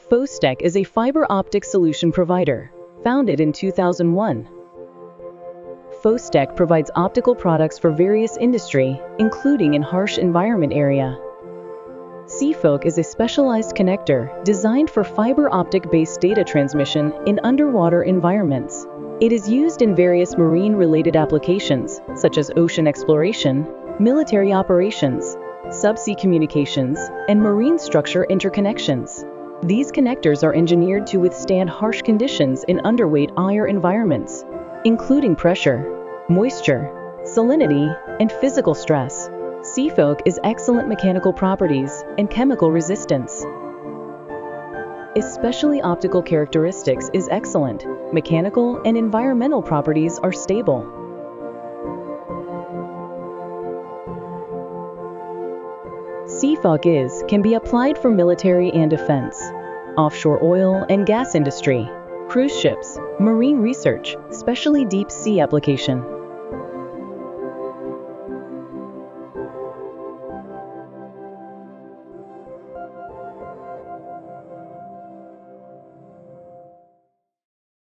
Fostec is a fiber optic solution provider, founded in 2001. Fostec provides optical products for various industry, including in harsh environment area. Seafoc is a specialized connector designed for fiber optic-based data transmission in underwater environments. It is used in various marine-related applications, such as ocean exploration, military operations, subsea communications, and marine structure interconnections. These connectors are engineered to withstand harsh conditions in underweight iron environments, including pressure, moisture, salinity, and physical stress. Seafoc is excellent mechanical properties and chemical resistance. Especially optical characteristics is excellent. Mechanical and environmental properties are stable. Seafoc can be applied for military and defense, offshore oil and gas industry, cruise ships, marine research, especially deep sea application.